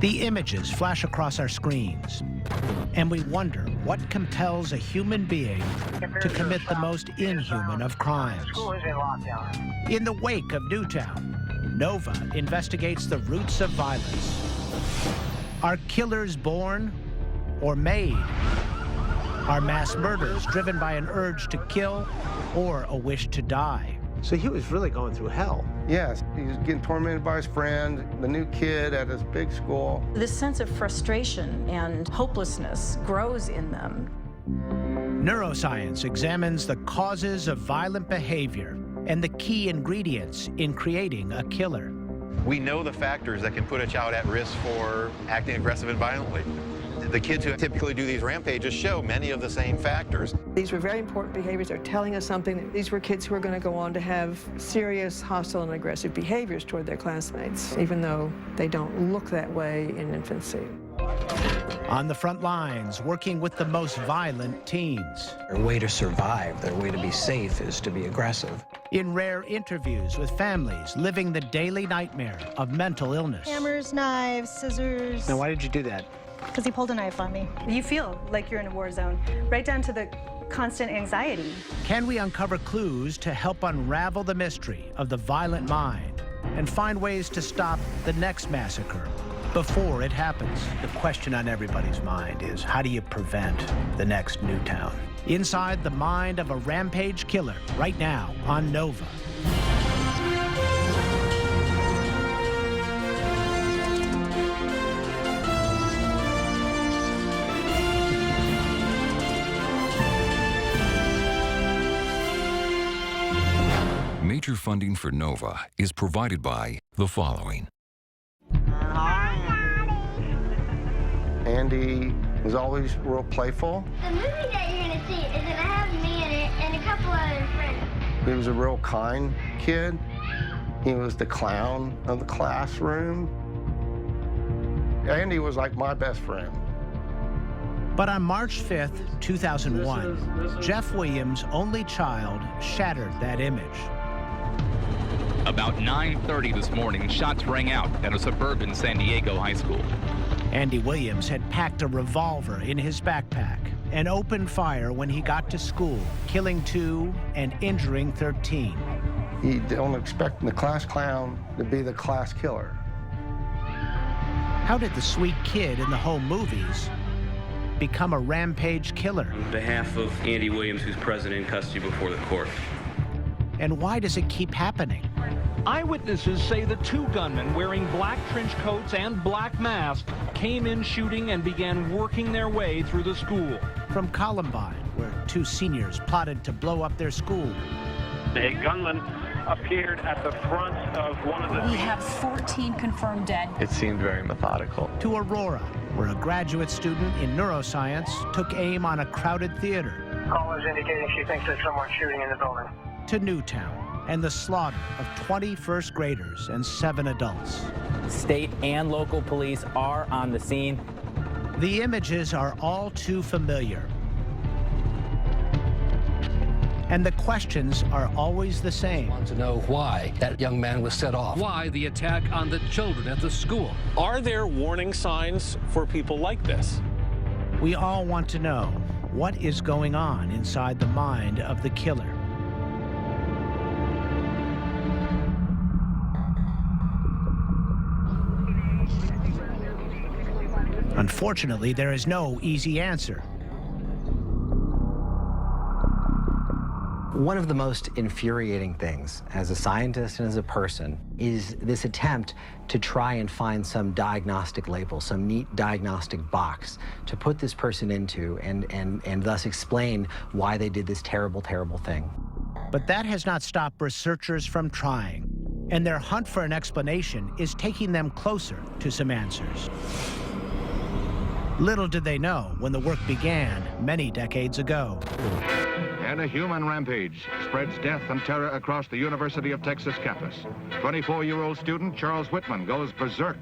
The images flash across our screens, and we wonder what compels a human being to commit the most inhuman of crimes. In the wake of Newtown, Nova investigates the roots of violence. Are killers born or made? Are mass murders driven by an urge to kill or a wish to die? So he was really going through hell. Yes, he was getting tormented by his friend, the new kid at his big school. This sense of frustration and hopelessness grows in them. Neuroscience examines the causes of violent behavior and the key ingredients in creating a killer. We know the factors that can put a child at risk for acting aggressive and violently. The kids who typically do these rampages show many of the same factors. These were very important behaviors. They're telling us something. These were kids who are going to go on to have serious, hostile, and aggressive behaviors toward their classmates, even though they don't look that way in infancy. On the front lines, working with the most violent teens. Their way to survive, their way to be safe is to be aggressive. In rare interviews with families living the daily nightmare of mental illness. Hammers, knives, scissors. Now, why did you do that? Because he pulled a knife on me. You feel like you're in a war zone, right down to the constant anxiety. Can we uncover clues to help unravel the mystery of the violent mind and find ways to stop the next massacre before it happens? The question on everybody's mind is, how do you prevent the next Newtown? Inside the mind of a rampage killer, right now on Nova. Major funding for Nova is provided by the following. Andy was always real playful. The movie that you're going to see is going to have me in it and a couple other friends. He was a real kind kid. He was the clown of the classroom. Andy was like my best friend. But on March 5th, 2001, Jeff Williams' only child shattered that image. About 9:30 this morning, shots rang out at a suburban San Diego high school. Andy Williams had packed a revolver in his backpack and opened fire when he got to school, killing 2 and injuring 13. You don't expect the class clown to be the class killer. How did the sweet kid in the home movies become a rampage killer? On behalf of Andy Williams, who's present in custody before the court. And why does it keep happening? Eyewitnesses say the 2 gunmen wearing black trench coats and black masks came in shooting and began working their way through the school. From Columbine, where 2 seniors plotted to blow up their school. A gunman appeared at the front of one of the... We have 14 confirmed dead. It seemed very methodical. To Aurora, where a graduate student in neuroscience took aim on a crowded theater. Callers indicating she thinks there's someone shooting in the building. To Newtown and the slaughter of 20 first graders and 7 adults. State and local police are on the scene. The images are all too familiar. And the questions are always the same. I want to know why that young man was set off. Why the attack on the children at the school? Are there warning signs for people like this? We all want to know what is going on inside the mind of the killer. Unfortunately, there is no easy answer. One of the most infuriating things as a scientist and as a person is this attempt to try and find some diagnostic label, some neat diagnostic box to put this person into and thus explain why they did this terrible, terrible thing. But that has not stopped researchers from trying, and their hunt for an explanation is taking them closer to some answers. Little did they know when the work began many decades ago. And a human rampage spreads death and terror across the University of Texas campus. 24-year-old student Charles Whitman goes berserk.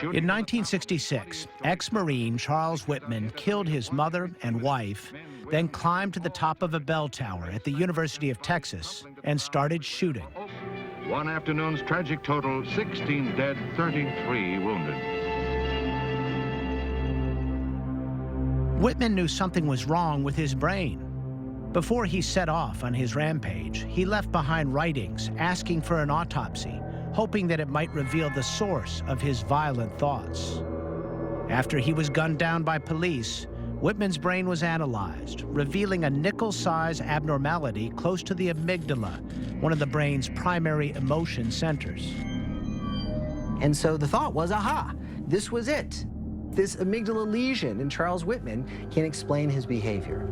In 1966, ex-Marine Charles Whitman killed his mother and wife, then climbed to the top of a bell tower at the University of Texas and started shooting. One afternoon's tragic total, 16 dead, 33 wounded. Whitman knew something was wrong with his brain. Before he set off on his rampage, he left behind writings asking for an autopsy, hoping that it might reveal the source of his violent thoughts. After he was gunned down by police, Whitman's brain was analyzed, revealing a nickel-size abnormality close to the amygdala, one of the brain's primary emotion centers. And so the thought was, aha, this was it. This amygdala lesion in Charles Whitman can explain his behavior.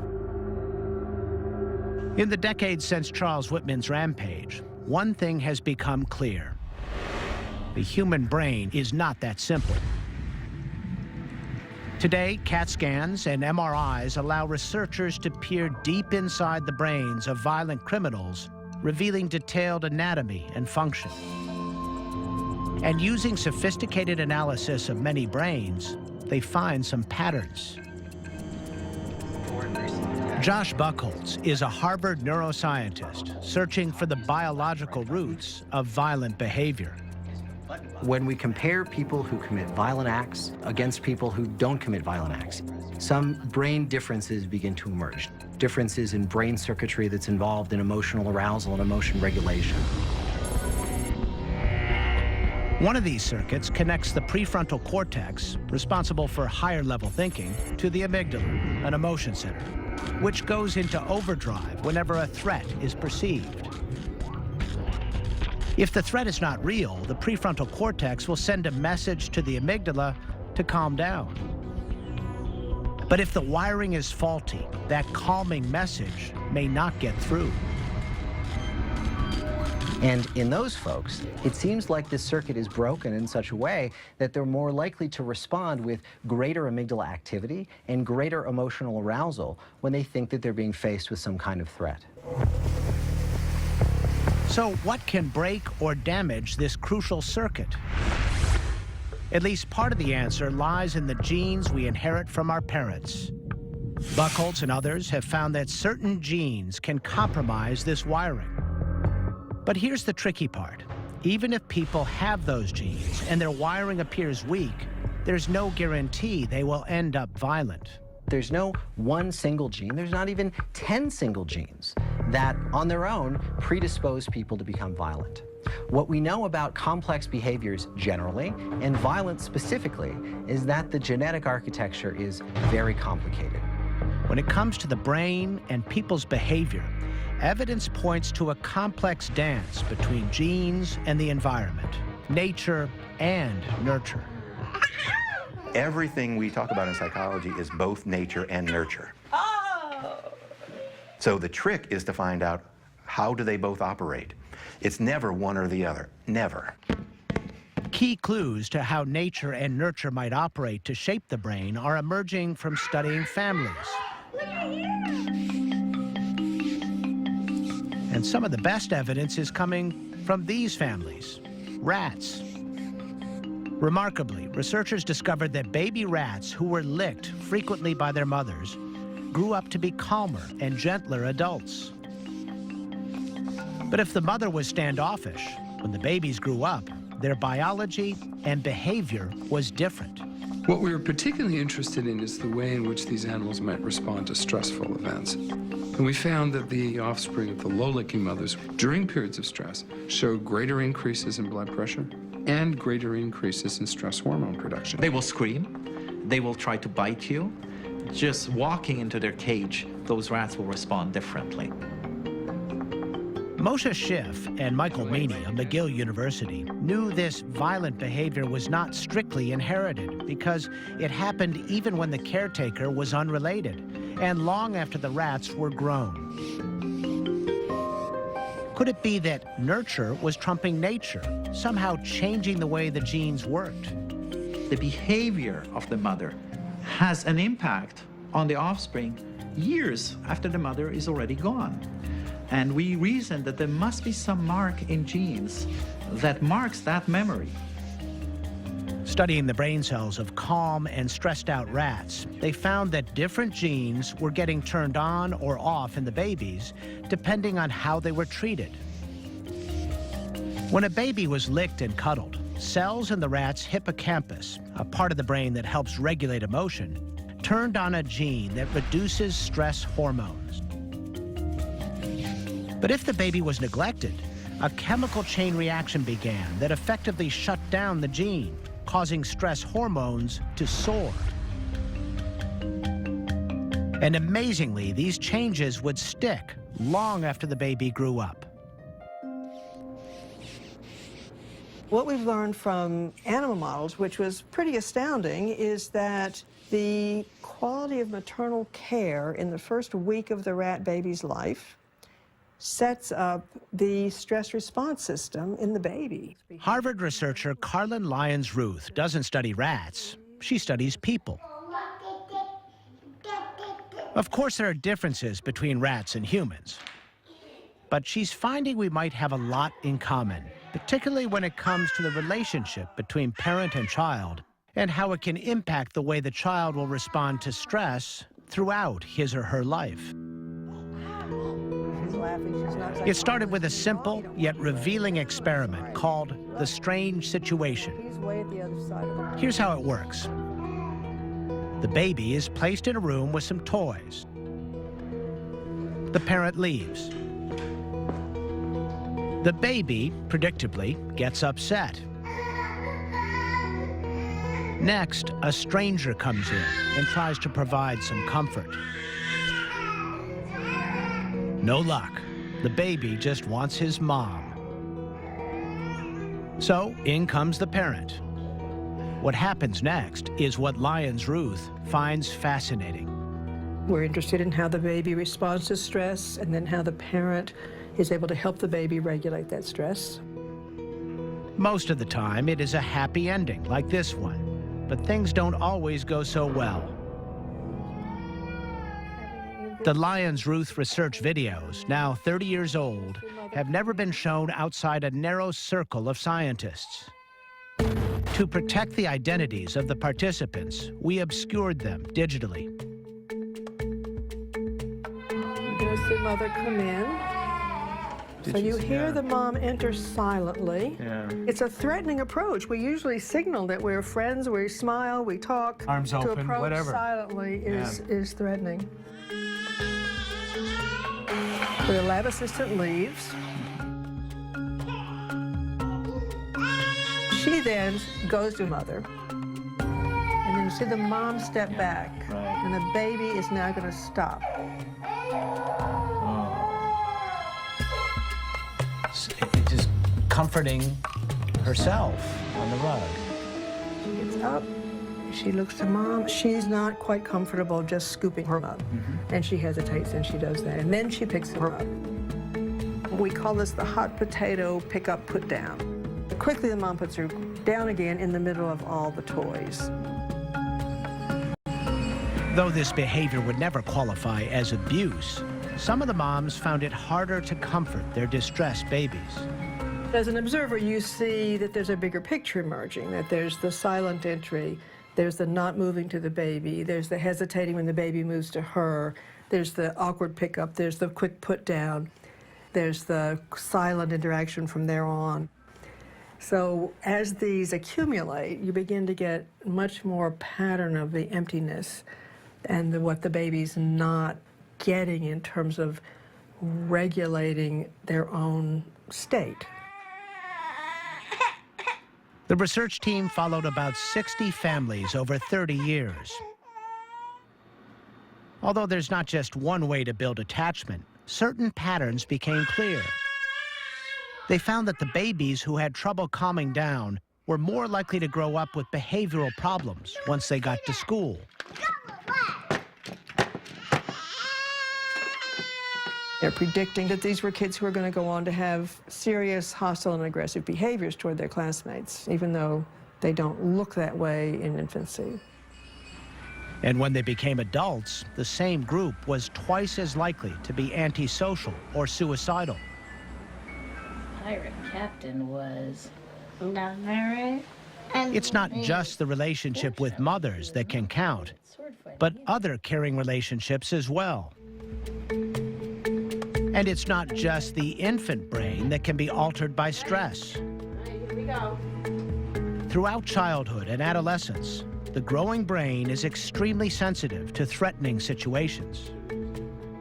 In the decades since Charles Whitman's rampage, one thing has become clear. The human brain is not that simple. Today, CAT scans and MRIs allow researchers to peer deep inside the brains of violent criminals, revealing detailed anatomy and function. And using sophisticated analysis of many brains, they find some patterns. Josh Buchholz is a Harvard neuroscientist searching for the biological roots of violent behavior. When we compare people who commit violent acts against people who don't commit violent acts, some brain differences begin to emerge. Differences in brain circuitry that's involved in emotional arousal and emotion regulation. One of these circuits connects the prefrontal cortex, responsible for higher-level thinking, to the amygdala, an emotion center, which goes into overdrive whenever a threat is perceived. If the threat is not real, the prefrontal cortex will send a message to the amygdala to calm down. But if the wiring is faulty, that calming message may not get through. And in those folks, it seems like this circuit is broken in such a way that they're more likely to respond with greater amygdala activity and greater emotional arousal when they think that they're being faced with some kind of threat. So what can break or damage this crucial circuit? At least part of the answer lies in the genes we inherit from our parents. Buchholz and others have found that certain genes can compromise this wiring. But here's the tricky part. Even if people have those genes and their wiring appears weak, there's no guarantee they will end up violent. There's no one single gene, there's not even 10 single genes that on their own predispose people to become violent. What we know about complex behaviors generally, and violence specifically, is that the genetic architecture is very complicated. When it comes to the brain and people's behavior, evidence points to a complex dance between genes and the environment, nature and nurture. Everything we talk about in psychology is both nature and nurture. So the trick is to find out, how do they both operate? It's never one or the other, never. Key clues to how nature and nurture might operate to shape the brain are emerging from studying families. And some of the best evidence is coming from these families, rats. Remarkably, researchers discovered that baby rats who were licked frequently by their mothers grew up to be calmer and gentler adults. But if the mother was standoffish, when the babies grew up, their biology and behavior was different. What we were particularly interested in is the way in which these animals might respond to stressful events. And we found that the offspring of the low-licking mothers during periods of stress showed greater increases in blood pressure and greater increases in stress hormone production. They will scream, they will try to bite you. Just walking into their cage, those rats will respond differently. Moshe Schiff and Michael Meany of McGill University knew this violent behavior was not strictly inherited because it happened even when the caretaker was unrelated and long after the rats were grown. Could it be that nurture was trumping nature, somehow changing the way the genes worked? The behavior of the mother has an impact on the offspring years after the mother is already gone. And we reasoned that there must be some mark in genes that marks that memory. Studying the brain cells of calm and stressed out rats, they found that different genes were getting turned on or off in the babies depending on how they were treated. When a baby was licked and cuddled, cells in the rat's hippocampus, a part of the brain that helps regulate emotion, turned on a gene that reduces stress hormones. But if the baby was neglected, a chemical chain reaction began that effectively shut down the gene, causing stress hormones to soar. And amazingly, these changes would stick long after the baby grew up. What we've learned from animal models, which was pretty astounding, is that the quality of maternal care in the first week of the rat baby's life sets up the stress response system in the baby. Harvard researcher Carlin Lyons-Ruth doesn't study rats, she studies people. Of course, there are differences between rats and humans, but she's finding we might have a lot in common, particularly when it comes to the relationship between parent and child and how it can impact the way the child will respond to stress throughout his or her life. It started with a simple yet revealing experiment called the strange situation. Here's how it works. The baby is placed in a room with some toys. The parent leaves. The baby, predictably, gets upset. Next, a stranger comes in and tries to provide some comfort. No luck. The baby just wants his mom. So in comes the parent. What happens next is what Lyons-Ruth finds fascinating. We're interested in how the baby responds to stress and then how the parent is able to help the baby regulate that stress. Most of the time, it is a happy ending, like this one, but things don't always go so well. The Lyons-Ruth research videos, now 30 years old, have never been shown outside a narrow circle of scientists. To protect the identities of the participants, we obscured them digitally. There's the mother come in. So you hear the mom enter silently. It's a threatening approach. We usually signal that we're friends, we smile, we talk. Arms open, to approach whatever. Silently is threatening. The lab assistant leaves. She then goes to mother. And then you see the mom step back. And the baby is now going to stop. Just comforting herself on the rug. She gets up, she looks to mom. She's not quite comfortable just scooping her up. And she hesitates and she does that. And then she picks her up. We call this the hot potato pick up, put down. Quickly the mom puts her down again in the middle of all the toys. Though this behavior would never qualify as abuse, some of the moms found it harder to comfort their distressed babies. As an observer, you see that there's a bigger picture emerging, that there's the silent entry, there's the not moving to the baby, there's the hesitating when the baby moves to her, there's the awkward pickup, there's the quick put down, there's the silent interaction from there on. So as these accumulate, you begin to get much more pattern of the emptiness and what the baby's not getting in terms of regulating their own state. The research team followed about 60 families over 30 years. Although there's not just one way to build attachment, certain patterns became clear. They found that the babies who had trouble calming down were more likely to grow up with behavioral problems once they got to school. They're predicting that these were kids who were going to go on to have serious hostile and aggressive behaviors toward their classmates, even though they don't look that way in infancy. And when they became adults, the same group was twice as likely to be antisocial or suicidal. Pirate captain was down there, right? It's not just the relationship with mothers that can count, but other caring relationships as well. And it's not just the infant brain that can be altered by stress. Here we go. Throughout childhood and adolescence, the growing brain is extremely sensitive to threatening situations.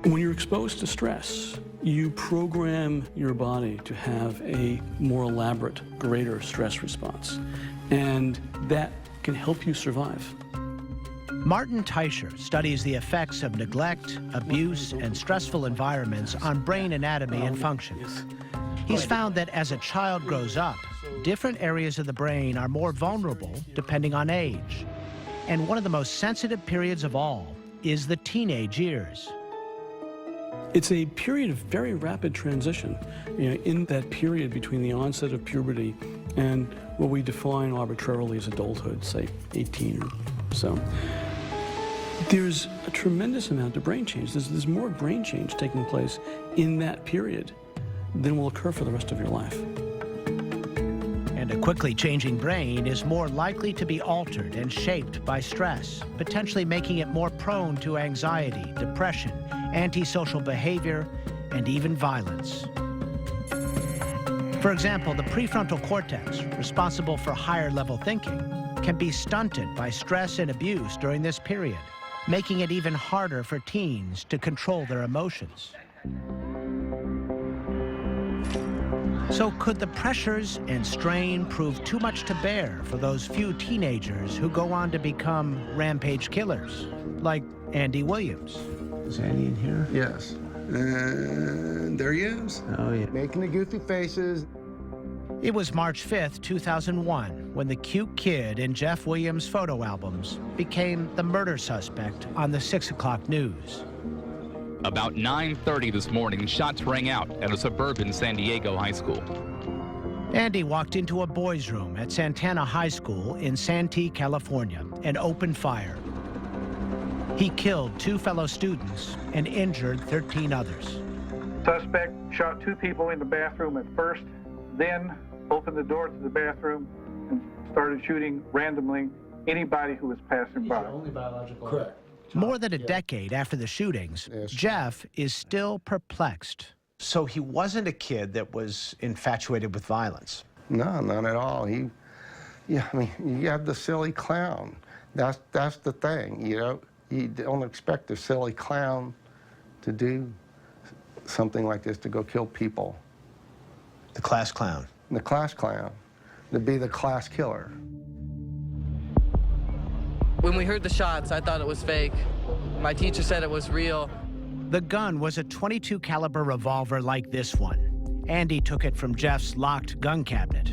When you're exposed to stress, you program your body to have a more elaborate, greater stress response, and that can help you survive. Martin Teicher studies the effects of neglect, abuse, and stressful environments on brain anatomy and function. He's found that as a child grows up, different areas of the brain are more vulnerable depending on age. And one of the most sensitive periods of all is the teenage years. It's a period of very rapid transition. In that period between the onset of puberty and what we define arbitrarily as adulthood, say 18 or so, there's a tremendous amount of brain change. There's more brain change taking place in that period than will occur for the rest of your life. And a quickly changing brain is more likely to be altered and shaped by stress, potentially making it more prone to anxiety, depression, antisocial behavior, and even violence. For example, the prefrontal cortex, responsible for higher-level thinking, can be stunted by stress and abuse during this period, making it even harder for teens to control their emotions. So could the pressures and strain prove too much to bear for those few teenagers who go on to become rampage killers, like Andy Williams? Is Andy in here? Yes. And there he is. Oh, yeah. Making the goofy faces. It was March 5th, 2001, when the cute kid in Jeff Williams' photo albums became the murder suspect on the 6 o'clock news. About 9:30 this morning, shots rang out at a suburban San Diego high school. Andy walked into a boys' room at Santana High School in Santee, California, and opened fire. He killed 2 fellow students and injured 13 others. Suspect shot 2 people in the bathroom at first, then opened the door to the bathroom and started shooting randomly anybody who was passing by. Only biological. Correct. More than a decade after the shootings, Jeff is still perplexed. So he wasn't a kid that was infatuated with violence? No, none at all. I mean, you have the silly clown. That's the thing, you know. You don't expect a silly clown to do something like this, to go kill people. The class clown. The class clown. To be the class killer. When we heard the shots, I thought it was fake. My teacher said it was real. The gun was a .22 caliber revolver like this one. Andy took it from Jeff's locked gun cabinet.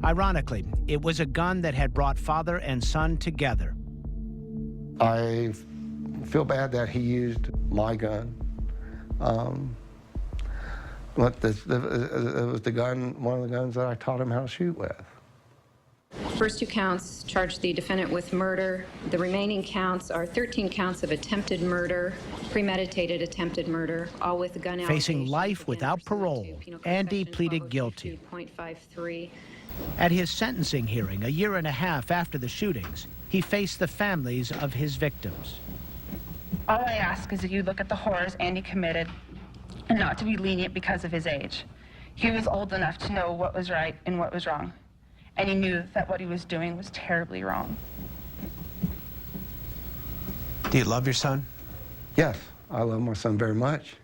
Ironically, it was a gun that had brought father and son together. I feel bad that he used my gun. But it was the gun, one of the guns that I taught him how to shoot with. First 2 counts charge the defendant with murder. The remaining counts are 13 counts of attempted murder, premeditated attempted murder, all with gun allegations. Facing life without parole, Andy pleaded guilty. .53. At his sentencing hearing a year and a half after the shootings, he faced the families of his victims. All I ask is that you look at the horrors Andy committed and not to be lenient because of his age. He was old enough to know what was right and what was wrong. And he knew that what he was doing was terribly wrong. Do you love your son? Yes, I love my son very much.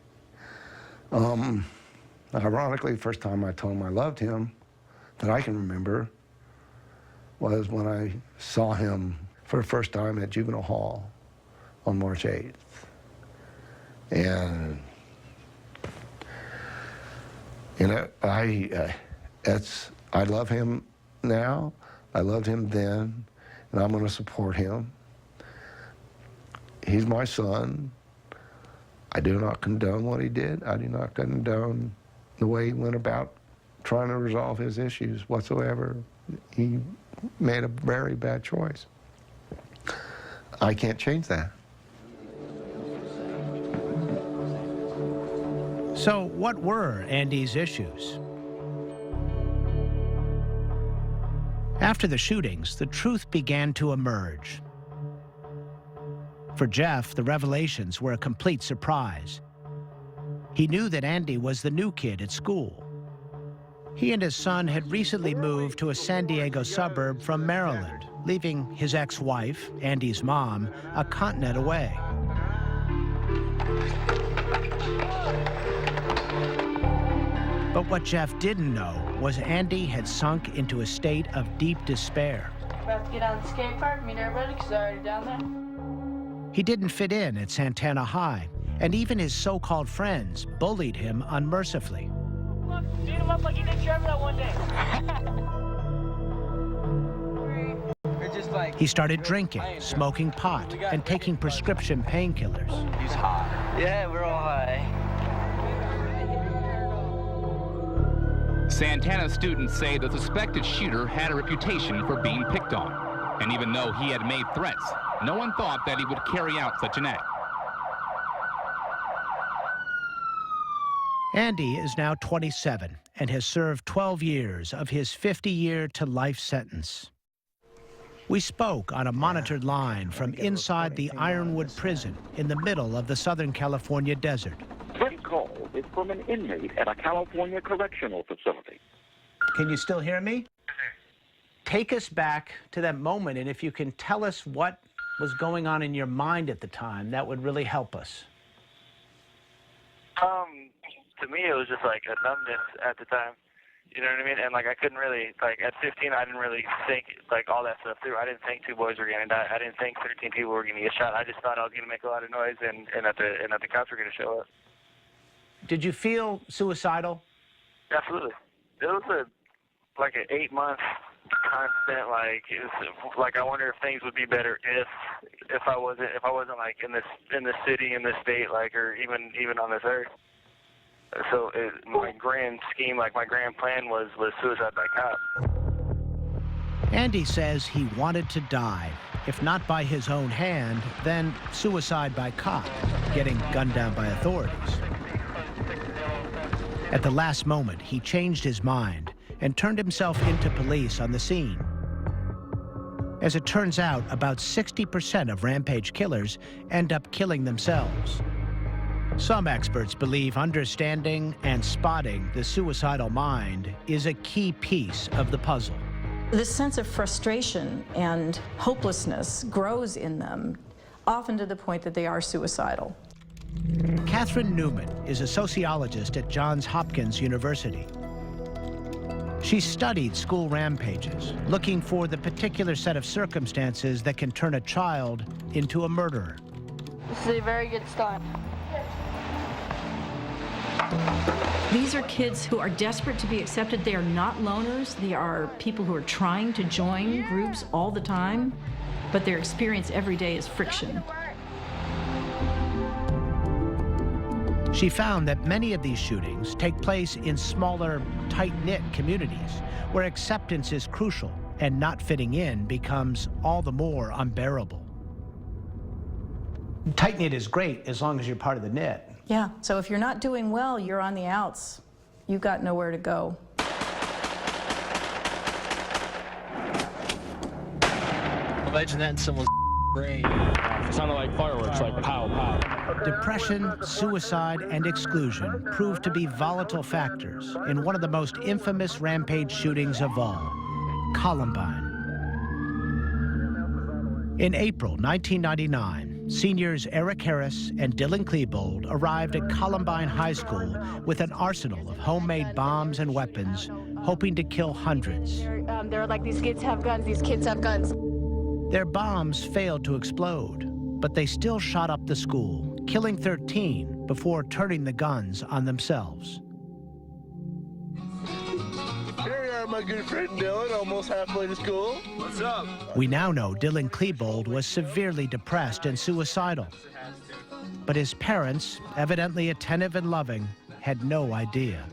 Ironically, the first time I told him I loved him, that I can remember, was when I saw him for the first time at Juvenile Hall on March 8th. And, you know, I love him now, I loved him then, and I'm going to support him. He's my son. I do not condone what he did. I do not condone the way he went about trying to resolve his issues whatsoever. He made a very bad choice. I can't change that. So what were Andy's issues? After the shootings, the truth began to emerge. For Jeff, the revelations were a complete surprise. He knew that Andy was the new kid at school. He and his son had recently moved to a San Diego suburb from Maryland, leaving his ex-wife, Andy's mom, a continent away. But what Jeff didn't know was Andy had sunk into a state of deep despair. About to get on the skate park, meet everybody, because they're already down there. He didn't fit in at Santana High, and even his so-called friends bullied him unmercifully. Beat him up like you did Trevor that one day. He started drinking, smoking pot, and taking prescription painkillers. He's high. Yeah, we're all high. Santana students say the suspected shooter had a reputation for being picked on. And even though he had made threats, no one thought that he would carry out such an act. Andy is now 27 and has served 12 years of his 50-year-to-life sentence. We spoke on a monitored line from inside the Ironwood prison in the middle of the Southern California desert. This call is from an inmate at a California correctional facility. Can you still hear me? Take us back to that moment, and if you can tell us what was going on in your mind at the time, that would really help us. To me, it was just like a numbness at the time. You know what I mean? And like I couldn't really, like at 15, I didn't really think like all that stuff through. I didn't think 2 boys were going to die. I didn't think 13 people were going to get shot. I just thought I was going to make a lot of noise and that the cops were going to show up. Did you feel suicidal? Absolutely. It was like an 8-month constant, like it was, like I wonder if things would be better if I wasn't like in this city, in this state, like, or even on this earth. So my grand scheme, like my grand plan was suicide by cop. Andy says he wanted to die. If not by his own hand, then suicide by cop, getting gunned down by authorities. At the last moment, he changed his mind and turned himself into police on the scene. As it turns out, about 60% of rampage killers end up killing themselves. Some experts believe understanding and spotting the suicidal mind is a key piece of the puzzle. This sense of frustration and hopelessness grows in them, often to the point that they are suicidal. Catherine Newman is a sociologist at Johns Hopkins University. She studied school rampages, looking for the particular set of circumstances that can turn a child into a murderer. This is a very good start. These are kids who are desperate to be accepted. They are not loners. They are people who are trying to join groups all the time, but their experience every day is friction. She found that many of these shootings take place in smaller, tight-knit communities where acceptance is crucial and not fitting in becomes all the more unbearable. Tight-knit is great as long as you're part of the knit. Yeah, so if you're not doing well, you're on the outs. You've got nowhere to go. Imagine that in someone's brain. It sounded like fireworks, like pow, pow. Depression, suicide, and exclusion proved to be volatile factors in one of the most infamous rampage shootings of all, Columbine. In April 1999, seniors Eric Harris and Dylan Klebold arrived at Columbine High School with an arsenal of homemade bombs and weapons, hoping to kill hundreds. They're like, these kids have guns, these kids have guns. Their bombs failed to explode, but they still shot up the school, killing 13 before turning the guns on themselves. Here we are, my good friend Dylan, almost halfway to school. What's up? We now know Dylan Klebold was severely depressed and suicidal. But his parents, evidently attentive and loving, had no idea.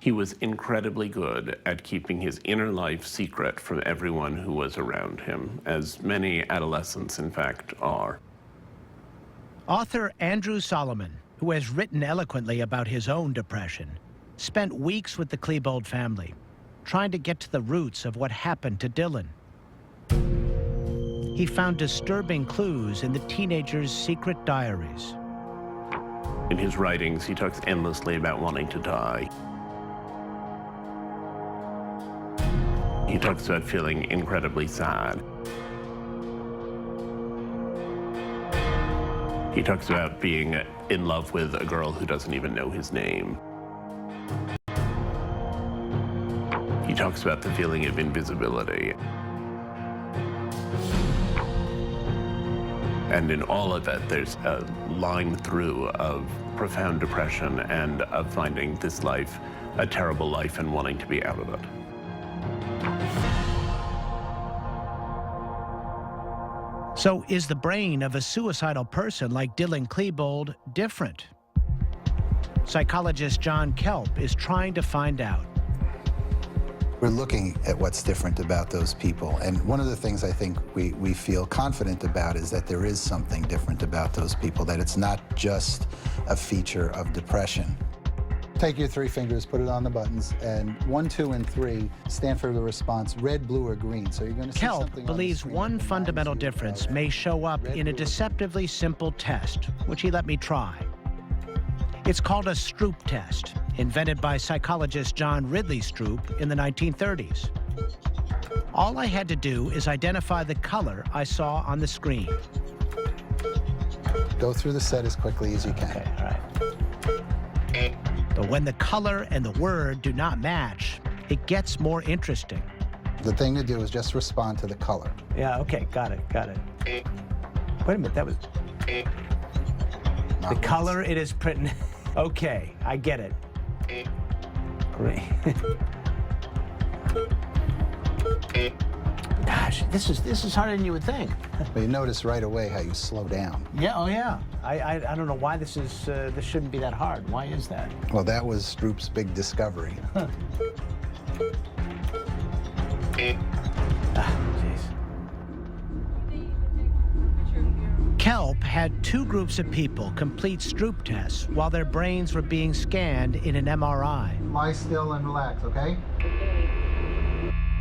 He was incredibly good at keeping his inner life secret from everyone who was around him, as many adolescents, in fact, are. Author Andrew Solomon, who has written eloquently about his own depression, spent weeks with the Klebold family, trying to get to the roots of what happened to Dylan. He found disturbing clues in the teenager's secret diaries. In his writings, he talks endlessly about wanting to die. He talks about feeling incredibly sad. He talks about being in love with a girl who doesn't even know his name. He talks about the feeling of invisibility. And in all of it, there's a line through of profound depression and of finding this life a terrible life and wanting to be out of it. So is the brain of a suicidal person like Dylan Klebold different? Psychologist John Kelp is trying to find out. We're looking at what's different about those people. And one of the things I think we feel confident about is that there is something different about those people, that it's not just a feature of depression. Take your 3 fingers, put it on the buttons, and 1, 2, and 3 stand for the response, red, blue, or green. So you're going to see something on the Kelp believes screen one that fundamental reminds you difference of may show up red, in a blue, deceptively simple test, which he let me try. It's called a Stroop test, invented by psychologist John Ridley Stroop in the 1930s. All I had to do is identify the color I saw on the screen. Go through the set as quickly as you can. Okay, all right. But when the color and the word do not match, it gets more interesting. The thing to do is just respond to the color. Yeah, okay, got it. Wait a minute, that was... The color it is printing. Okay, I get it. Great. Gosh, this is harder than you would think. But you notice right away how you slow down. Yeah, oh yeah. I don't know why this shouldn't be that hard. Why is that? Well, that was Stroop's big discovery. Huh. Kelp had 2 groups of people complete Stroop tests while their brains were being scanned in an MRI. Lie still and relax, okay?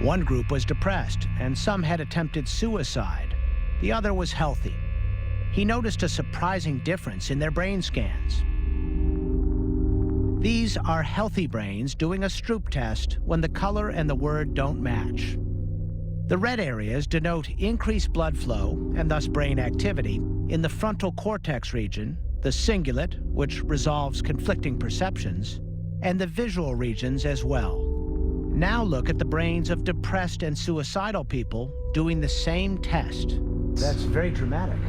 One group was depressed, and some had attempted suicide. The other was healthy. He noticed a surprising difference in their brain scans. These are healthy brains doing a Stroop test when the color and the word don't match. The red areas denote increased blood flow, and thus brain activity, in the frontal cortex region, the cingulate, which resolves conflicting perceptions, and the visual regions as well. Now look at the brains of depressed and suicidal people doing the same test. That's very dramatic.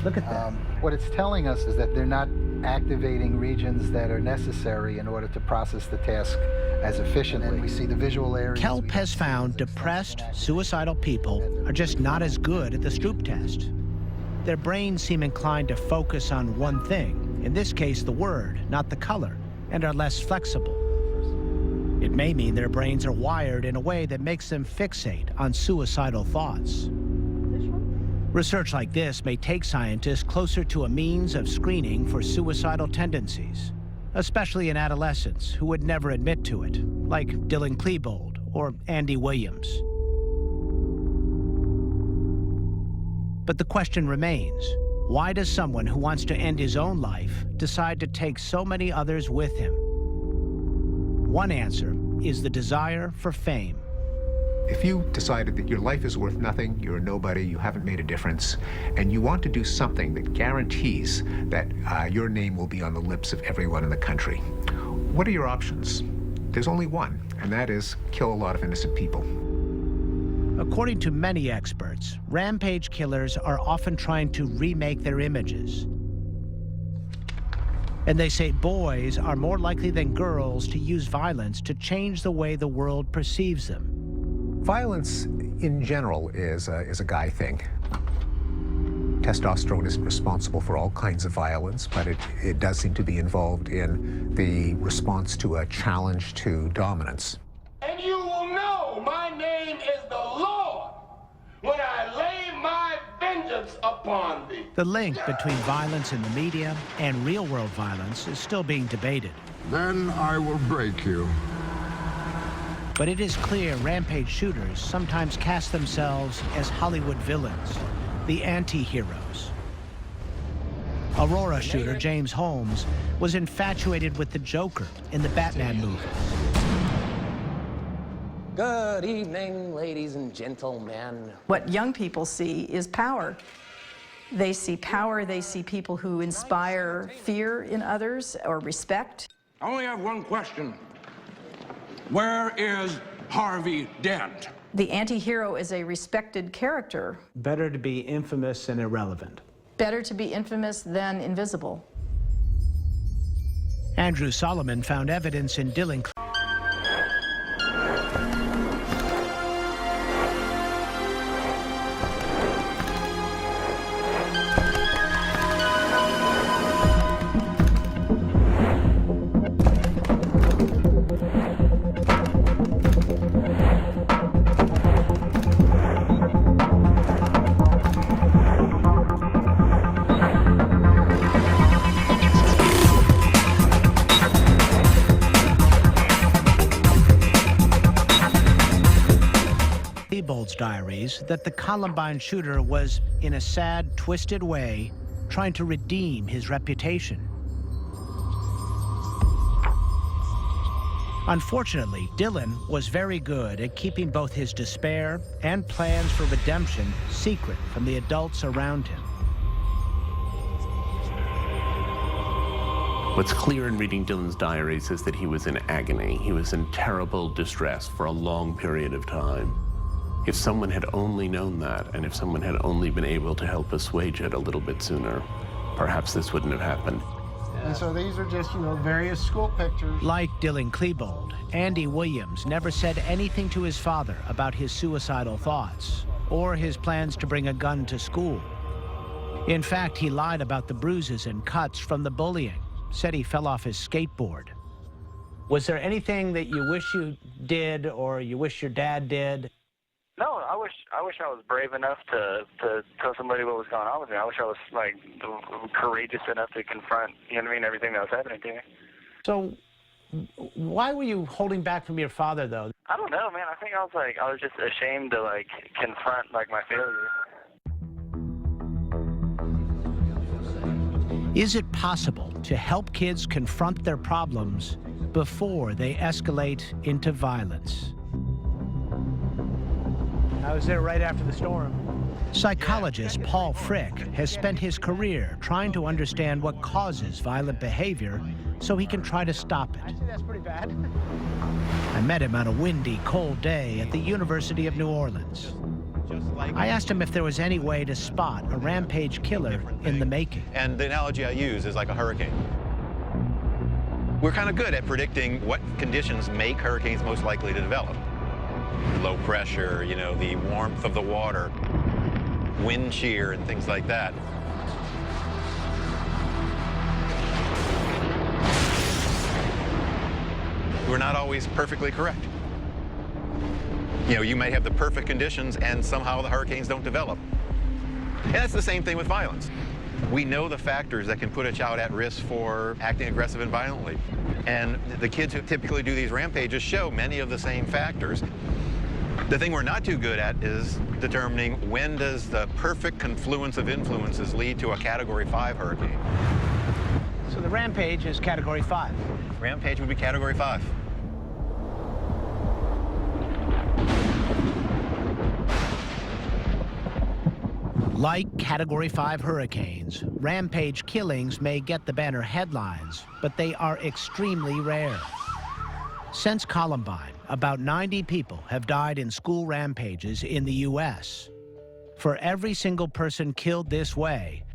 Look at that. What it's telling us is that they're not activating regions that are necessary in order to process the task as efficiently. And we see the visual areas. Kelp has found depressed, suicidal people are just not as good at the Stroop test. Their brains seem inclined to focus on one thing, in this case the word, not the color, and are less flexible. It may mean their brains are wired in a way that makes them fixate on suicidal thoughts. Research like this may take scientists closer to a means of screening for suicidal tendencies, especially in adolescents who would never admit to it, like Dylan Klebold or Andy Williams. But the question remains, why does someone who wants to end his own life decide to take so many others with him? One answer is the desire for fame. If you decided that your life is worth nothing, you're a nobody, you haven't made a difference, and you want to do something that guarantees that your name will be on the lips of everyone in the country, what are your options? There's only one, and that is kill a lot of innocent people. According to many experts, rampage killers are often trying to remake their images. And they say boys are more likely than girls to use violence to change the way the world perceives them. Violence, in general, is a guy thing. Testosterone isn't responsible for all kinds of violence, but it does seem to be involved in the response to a challenge to dominance. And you will know my name is the Lord when I lay my vengeance upon thee. The link between violence in the media and real-world violence is still being debated. Then I will break you. But it is clear rampage shooters sometimes cast themselves as Hollywood villains, the anti-heroes. Aurora shooter James Holmes was infatuated with the Joker in the Batman movie. Good evening, ladies and gentlemen. What young people see is power. They see power, they see people who inspire fear in others or respect. I only have one question. Where is Harvey Dent? The anti-hero is a respected character. Better to be infamous and irrelevant. Better to be infamous than invisible. Andrew Solomon found evidence in Dylan. Diaries that the Columbine shooter was, in a sad, twisted way, trying to redeem his reputation. Unfortunately, Dylan was very good at keeping both his despair and plans for redemption secret from the adults around him. What's clear in reading Dylan's diaries is that he was in agony. He was in terrible distress for a long period of time. If someone had only known that, and if someone had only been able to help assuage it a little bit sooner, perhaps this wouldn't have happened. And so these are just, various school pictures. Like Dylan Klebold, Andy Williams never said anything to his father about his suicidal thoughts or his plans to bring a gun to school. In fact, he lied about the bruises and cuts from the bullying, said he fell off his skateboard. Was there anything that you wish you did or you wish your dad did? No, I wish I was brave enough to tell somebody what was going on with me. I wish I was courageous enough to confront, everything that was happening to me. So, why were you holding back from your father, though? I don't know, man. I think I was just ashamed to confront my failure. Is it possible to help kids confront their problems before they escalate into violence? I was there right after the storm. Psychologist Paul Frick has spent his career trying to understand what causes violent behavior so he can try to stop it. Actually, that's pretty bad. I met him on a windy, cold day at the University of New Orleans. I asked him if there was any way to spot a rampage killer in the making. And the analogy I use is like a hurricane. We're kind of good at predicting what conditions make hurricanes most likely to develop. Low pressure, the warmth of the water, wind shear, and things like that. We're not always perfectly correct. You might have the perfect conditions and somehow the hurricanes don't develop. And that's the same thing with violence. We know the factors that can put a child at risk for acting aggressive and violently. And the kids who typically do these rampages show many of the same factors. The thing we're not too good at is determining when does the perfect confluence of influences lead to a Category 5 hurricane. So the rampage is Category 5. Rampage would be Category 5. Like Category 5 hurricanes, rampage killings may get the banner headlines, but they are extremely rare. Since Columbine, about 90 people have died in school rampages in the U.S. For every single person killed this way,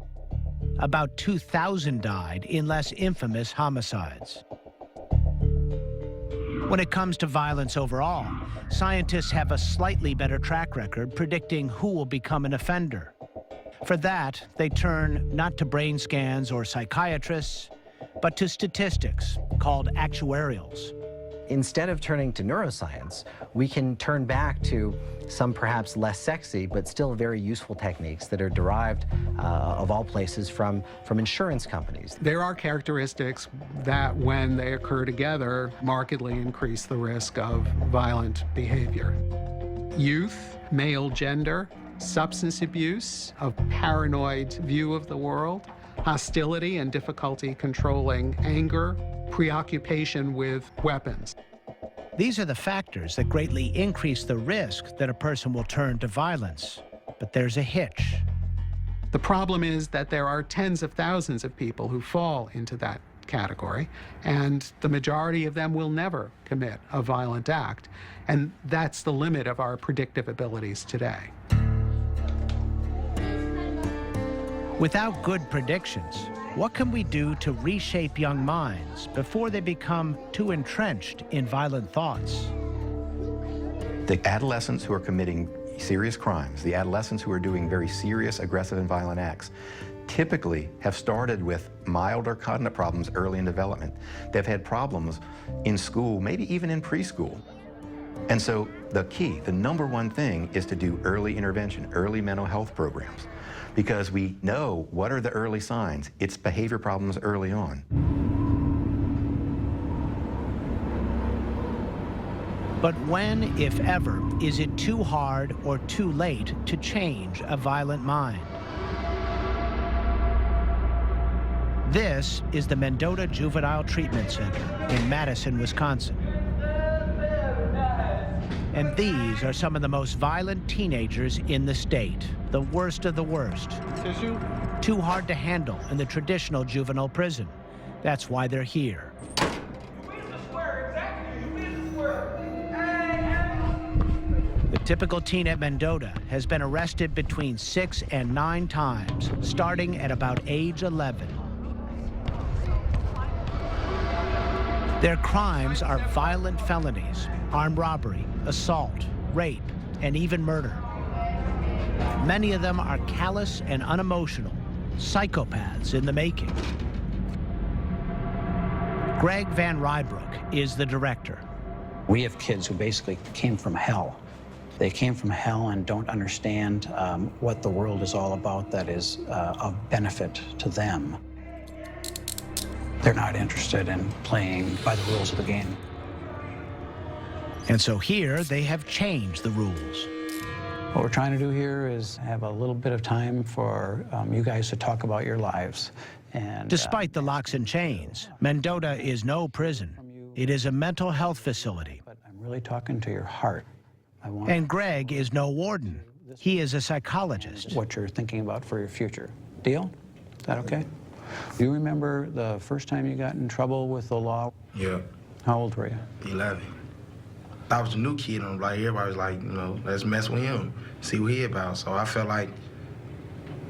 about 2,000 died in less infamous homicides. When it comes to violence overall, scientists have a slightly better track record predicting who will become an offender. For that, they turn not to brain scans or psychiatrists, but to statistics called actuarials. Instead of turning to neuroscience, we can turn back to some perhaps less sexy, but still very useful techniques that are derived, of all places, from insurance companies. There are characteristics that, when they occur together, markedly increase the risk of violent behavior. Youth, male gender, substance abuse, a paranoid view of the world, hostility and difficulty controlling anger, preoccupation with weapons. These are the factors that greatly increase the risk that a person will turn to violence. But there's a hitch. The problem is that there are tens of thousands of people who fall into that category, and the majority of them will never commit a violent act. And that's the limit of our predictive abilities today. Without good predictions, what can we do to reshape young minds before they become too entrenched in violent thoughts? The adolescents who are committing serious crimes, the adolescents who are doing very serious, aggressive, and violent acts, typically have started with milder cognitive problems early in development. They've had problems in school, maybe even in preschool. And so the key, the number one thing, is to do early intervention, early mental health programs, because we know what are the early signs. It's behavior problems early on. But when, if ever, is it too hard or too late to change a violent mind? This is the Mendota Juvenile Treatment Center in Madison, Wisconsin. And these are some of the most violent teenagers in the state, the worst of the worst. Tissue? Too hard to handle in the traditional juvenile prison. That's why they're here. The typical teen at Mendota has been arrested between 6 and 9 times, starting at about age 11. Their crimes are violent felonies, armed robbery, assault, rape, and even murder. Many of them are callous and unemotional, psychopaths in the making. Greg Van Rybrook is the director. We have kids who basically came from hell. They came from hell and don't understand what the world is all about that is of benefit to them. They're not interested in playing by the rules of the game. And so here they have changed the rules. What we're trying to do here is have a little bit of time for you guys to talk about your lives. And despite the locks and chains, Mendota is no prison. It is a mental health facility. But I'm really talking to your heart. And Greg is no warden. He is a psychologist. What you're thinking about for your future. Deal? Is that okay? Do you remember the first time you got in trouble with the law? Yeah. How old were you? 11. I was a new kid, and like everybody was like, you know, let's mess with him, see what he about. So I felt like,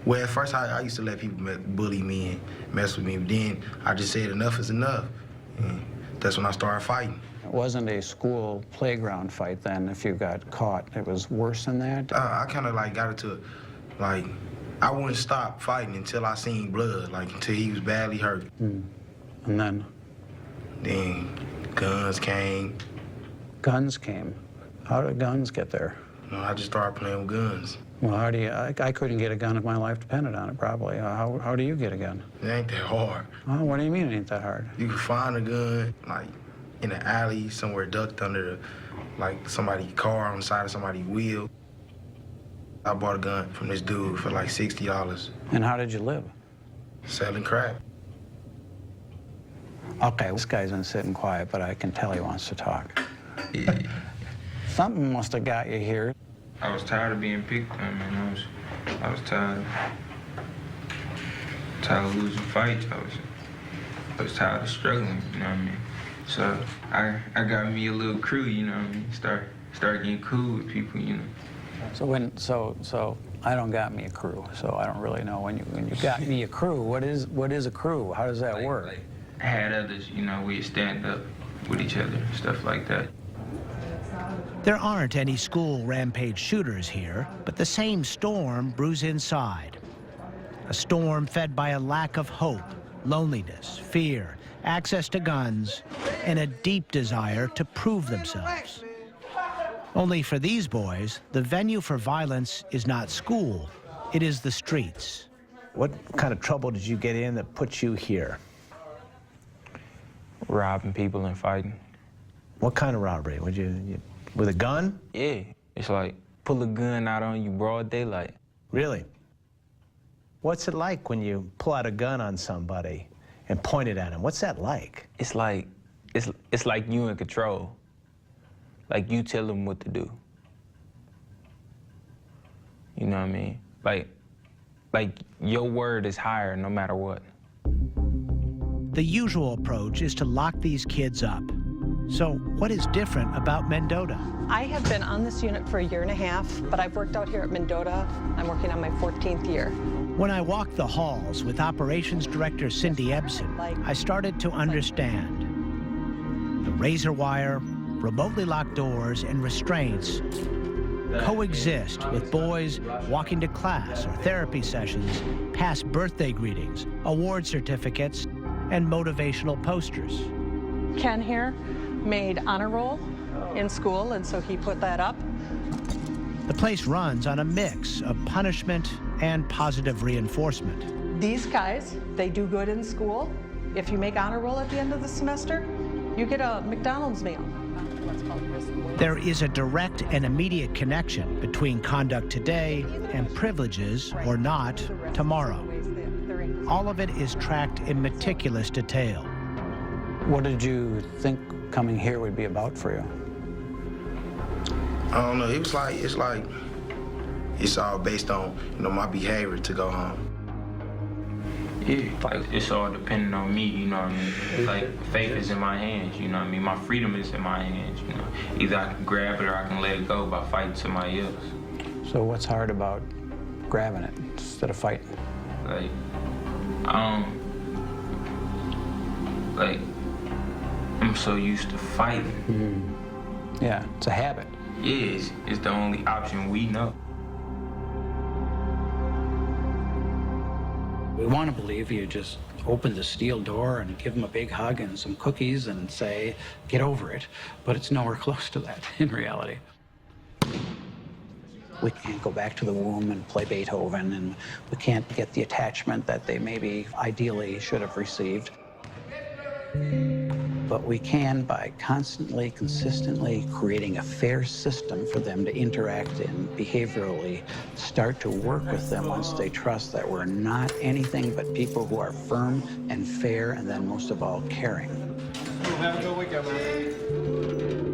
well, at first I used to let people bully me and mess with me, but then I just said enough is enough. And that's when I started fighting. It wasn't a school playground fight then if you got caught. It was worse than that? I kind of like got into, like, I wouldn't stop fighting until I seen blood, like until he was badly hurt. And then? Then guns came. Guns came? How did guns get there? You know, I just started playing with guns. Well, how do you, I couldn't get a gun if my life depended on it, probably. How do you get a gun? It ain't that hard. Oh, what do you mean it ain't that hard? You can find a gun, like, in an alley, somewhere ducked under, like, somebody's car on the side of somebody's wheel. I bought a gun from this dude for like $60. And how did you live? Selling crack. Okay, this guy's been sitting quiet, but I can tell he wants to talk. Yeah. Something must have got you here. I was tired of being picked on, man. I was tired of losing fights. I was tired of struggling, you know what I mean? So I got me a little crew, you know what I mean? Start getting cool with people, you know. So I don't got me a crew, so I don't really know when you got me a crew. What is a crew? How does that work? Like, I had others, you know, we'd stand up with each other, stuff like that. There aren't any school rampage shooters here, but the same storm brews inside. A storm fed by a lack of hope, loneliness, fear, access to guns, and a deep desire to prove themselves. Only for these boys, the venue for violence is not school, it is the streets. What kind of trouble did you get in that put you here? Robbing people and fighting. What kind of robbery? Would you with a gun? Yeah, it's like pull a gun out on you broad daylight. Really? What's it like when you pull out a gun on somebody and point it at him? What's that like? It's like you in control. Like, you tell them what to do. You know what I mean? Like your word is higher no matter what. The usual approach is to lock these kids up. So what is different about Mendota? I have been on this unit for 1.5 years, but I've worked out here at Mendota. I'm working on my 14th year. When I walked the halls with Operations Director Cindy Ebsen, I started to understand. The razor wire, remotely locked doors, and restraints coexist with boys walking to class or therapy sessions, past birthday greetings, award certificates, and motivational posters. Ken here made honor roll in school, and so he put that up. The place runs on a mix of punishment and positive reinforcement. These guys, they do good in school. If you make honor roll at the end of the semester, you get a McDonald's meal. There is a direct and immediate connection between conduct today and privileges, or not, tomorrow. All of it is tracked in meticulous detail. What did you think coming here would be about for you? I don't know. It's like it's all based on, you know, my behavior to go home. Yeah, like it's all depending on me, you know what I mean? It's like faith is in my hands, you know what I mean? My freedom is in my hands, you know? Either I can grab it or I can let it go by fighting somebody else. So what's hard about grabbing it instead of fighting? Like, I'm so used to fighting. Yeah, it's a habit. Yeah, it's the only option we know. We want to believe you just open the steel door and give them a big hug and some cookies and say, get over it. But it's nowhere close to that in reality. We can't go back to the womb and play Beethoven, and we can't get the attachment that they maybe ideally should have received. But we can, by constantly, consistently creating a fair system for them to interact in behaviorally, start to work with them once they trust that we're not anything but people who are firm and fair, and then most of all, caring. Have a good weekend, man.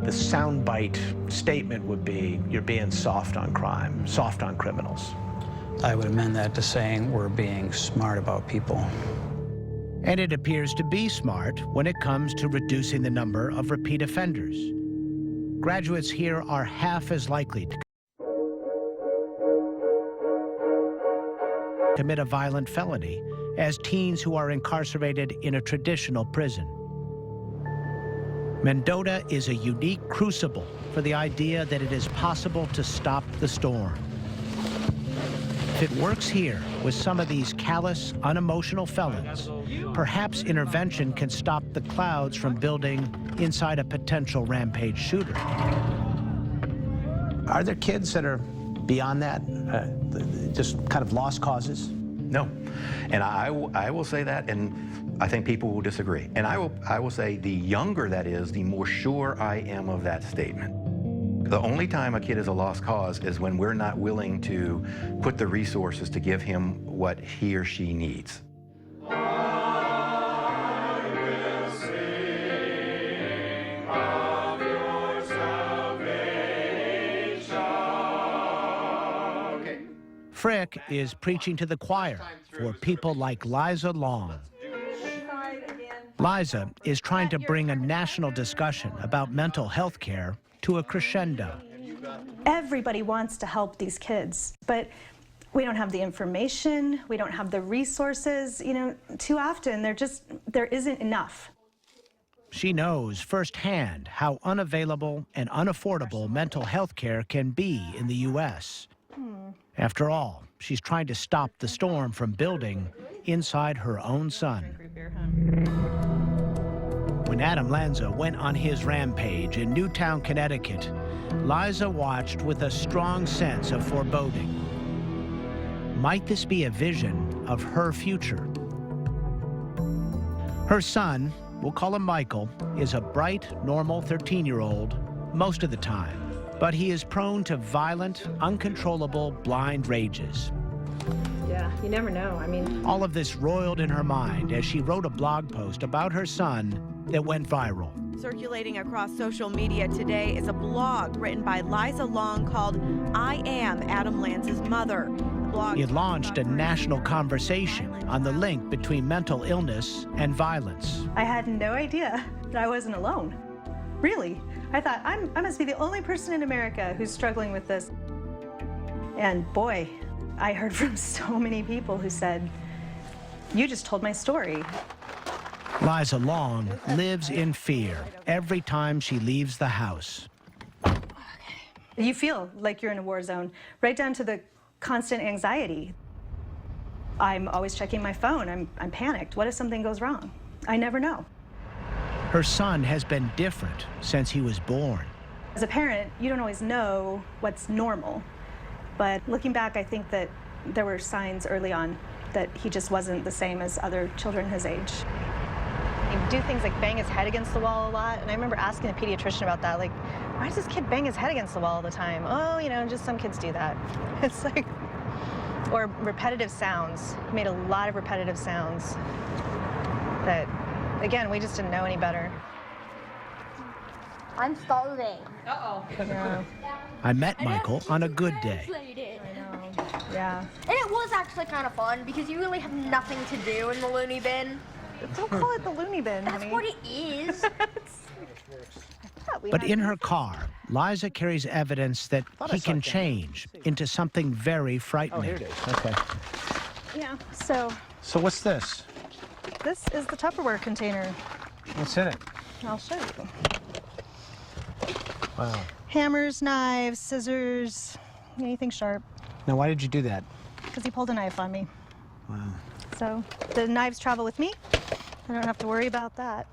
The soundbite statement would be, you're being soft on crime, soft on criminals. I would amend that to saying we're being smart about people. And it appears to be smart when it comes to reducing the number of repeat offenders. Graduates here are half as likely to commit a violent felony as teens who are incarcerated in a traditional prison. Mendota is a unique crucible for the idea that it is possible to stop the storm. If it works here with some of these callous, unemotional felons, perhaps intervention can stop the clouds from building inside a potential rampage shooter. Are there kids that are beyond that, just kind of lost causes? No, and I will say that, and I think people will disagree. And I will say the younger that is, the more sure I am of that statement. The only time a kid is a lost cause is when we're not willing to put the resources to give him what he or she needs. Frick is preaching to the choir for people like Liza Long. Liza is trying to bring a national discussion about mental health care to a crescendo. Everybody wants to help these kids, but we don't have the information, we don't have the resources. You know, too often there isn't enough. She knows firsthand how unavailable and unaffordable mental health care can be in the U.S. After all, she's trying to stop the storm from building inside her own son. When Adam Lanza went on his rampage in Newtown, Connecticut, Liza watched with a strong sense of foreboding. Might this be a vision of her future? Her son, we'll call him Michael, is a bright, normal 13-year-old most of the time, but he is prone to violent, uncontrollable, blind rages. Yeah, you never know. I mean, all of this roiled in her mind as she wrote a blog post about her son that went viral. Circulating across social media today is a blog written by Liza Long called I Am Adam Lanza's Mother. It launched a national conversation on the link between mental illness and violence. I had no idea that I wasn't alone. Really. I thought, I must be the only person in America who's struggling with this. And boy, I heard from so many people who said, you just told my story. Liza Long lives in fear every time she leaves the house. You feel like you're in a war zone, right down to the constant anxiety. I'm always checking my phone. I'm panicked. What if something goes wrong? I never know. Her son has been different since he was born. As a parent, you don't always know what's normal. But looking back, I think that there were signs early on that he just wasn't the same as other children his age. He'd do things like bang his head against the wall a lot, and I remember asking the pediatrician about that, like, why does this kid bang his head against the wall all the time? Oh, you know, just some kids do that. It's like, or repetitive sounds. He made a lot of repetitive sounds that, again, we just didn't know any better. I'm starving. Uh-oh. Yeah. I met Michael on a good day. Yeah. And it was actually kind of fun because you really have nothing to do in the loony bin. Don't call it the loony bin, That's honey. what it is. But in her car, Liza carries evidence that he can change into something very frightening. Oh, here it is. Okay. Yeah, so So what's this? this is the Tupperware container. What's in it? I'll show you. Wow. Hammers, knives, scissors, anything sharp. Now, why did you do that? Because he pulled a knife on me. Wow. So the knives travel with me. I don't have to worry about that.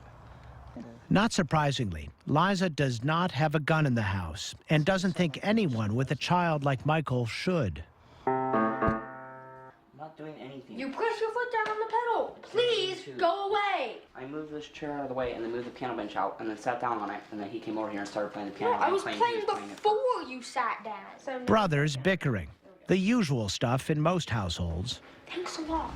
Not surprisingly, Liza does not have a gun in the house and doesn't think anyone with a child like Michael should. Not doing anything. You push your foot down on the pedal. Please go away. I moved this chair out of the way and then moved the piano bench out and then sat down on it and then he came over here and started playing the piano. No, I and was claimed playing he was playing it. before you sat down. Brothers bickering, the usual stuff in most households. Thanks a lot.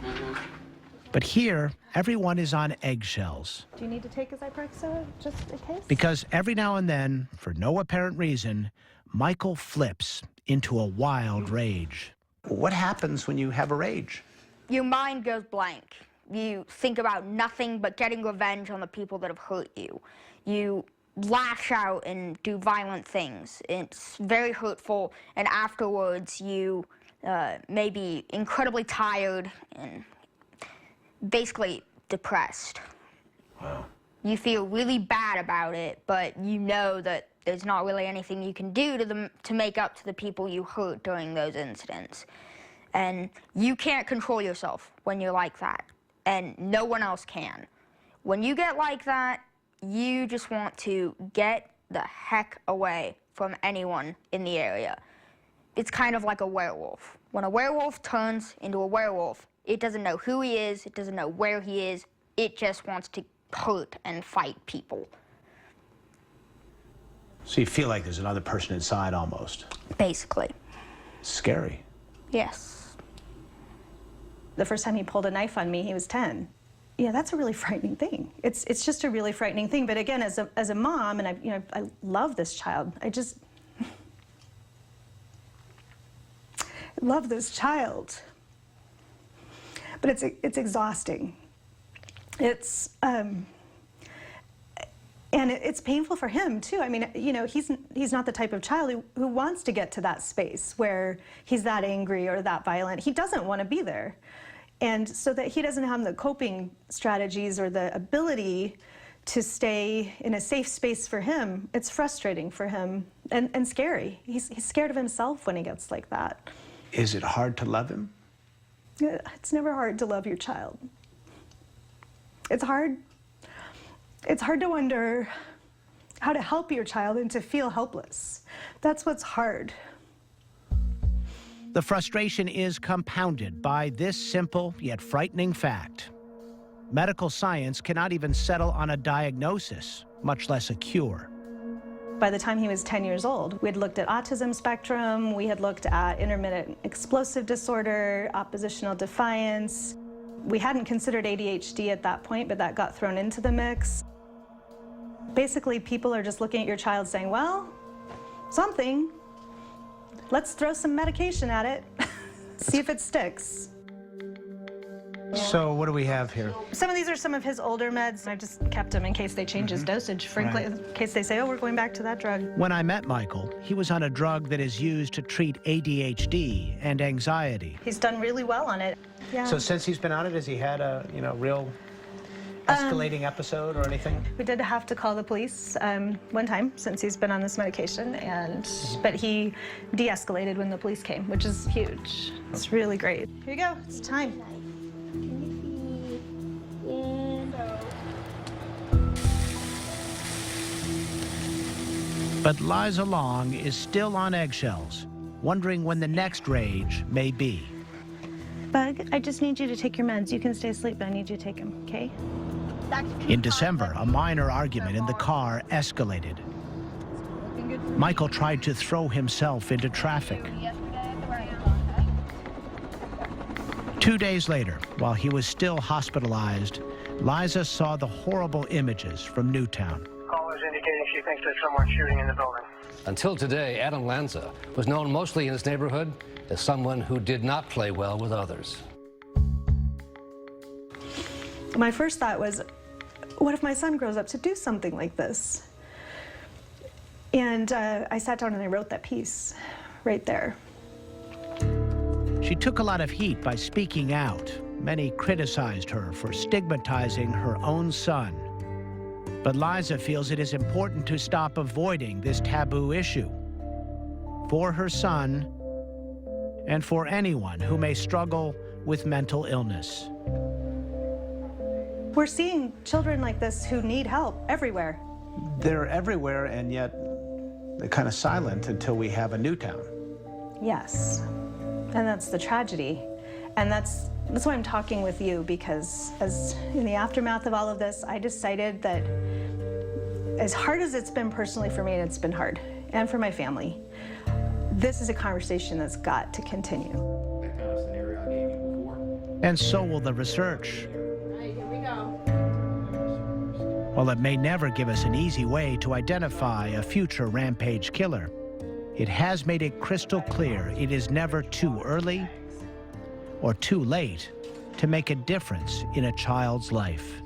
But here, everyone is on eggshells. Do you need to take his Zyprexa just in case? Because every now and then, for no apparent reason, Michael flips into a wild rage. What happens when you have a rage? Your mind goes blank. You think about nothing but getting revenge on the people that have hurt you. You lash out and do violent things. It's very hurtful, and afterwards you may be incredibly tired and basically depressed. Wow. You feel really bad about it, but you know that there's not really anything you can do to make up to the people you hurt during those incidents. And you can't control yourself when you're like that, and no one else can. When you get like that, you just want to get the heck away from anyone in the area. It's kind of like a werewolf. When a werewolf turns into a werewolf, it doesn't know who he is, it doesn't know where he is, it just wants to hurt and fight people. So you feel like there's another person inside almost. Basically. Scary. Yes. The first time he pulled a knife on me, he was 10. Yeah, that's a really frightening thing. It's just a really frightening thing. But again, as a mom, and I love this child. I just love this child. But it's exhausting. It's and it's painful for him too. I mean, you know, he's not the type of child who wants to get to that space where he's that angry or that violent. He doesn't want to be there. And so that he doesn't have the coping strategies or the ability to stay in a safe space for him, it's frustrating for him and scary. He's scared of himself when he gets like that. Is it hard to love him? It's never hard to love your child. It's hard to wonder how to help your child and to feel helpless. That's what's hard. The frustration is compounded by this simple yet frightening fact. Medical science cannot even settle on a diagnosis, much less a cure. By the time he was 10 years old, we had looked at autism spectrum, we had looked at intermittent explosive disorder, oppositional defiance. We hadn't considered ADHD at that point, but that got thrown into the mix. Basically, people are just looking at your child saying, well, something. Let's throw some medication at it, see if it sticks. So what do we have here? Some of these are some of his older meds. I just kept them in case they change his dosage, frankly, in case they say, oh, we're going back to that drug. When I met Michael, he was on a drug that is used to treat ADHD and anxiety. He's done really well on it. Yeah. So since he's been on it, has he had a, real escalating episode or anything? We did have to call the police one time since he's been on this medication, but he de-escalated when the police came, which is huge. It's really great. Here you go, it's time. But Liza Long is still on eggshells, wondering when the next rage may be. Bug, I just need you to take your meds. You can stay asleep, but I need you to take them, okay? In December, a minor argument in the car escalated. Michael tried to throw himself into traffic. 2 days later, while he was still hospitalized, Liza saw the horrible images from Newtown. Callers indicating she thinks there's someone shooting in the building. Until today, Adam Lanza was known mostly in his neighborhood as someone who did not play well with others. My first thought was, what if my son grows up to do something like this? And I sat down and I wrote that piece right there. She took a lot of heat by speaking out. Many criticized her for stigmatizing her own son. But Liza feels it is important to stop avoiding this taboo issue for her son and for anyone who may struggle with mental illness. We're seeing children like this who need help everywhere. They're everywhere, and yet they're kind of silent until we have a Newtown. Yes, and that's the tragedy. And that's why I'm talking with you, because as in the aftermath of all of this, I decided that as hard as it's been personally for me, and it's been hard, and for my family, this is a conversation that's got to continue. That kind of scenario I gave you before. And so will the research. Here we go. While it may never give us an easy way to identify a future rampage killer, it has made it crystal clear it is never too early or too late to make a difference in a child's life.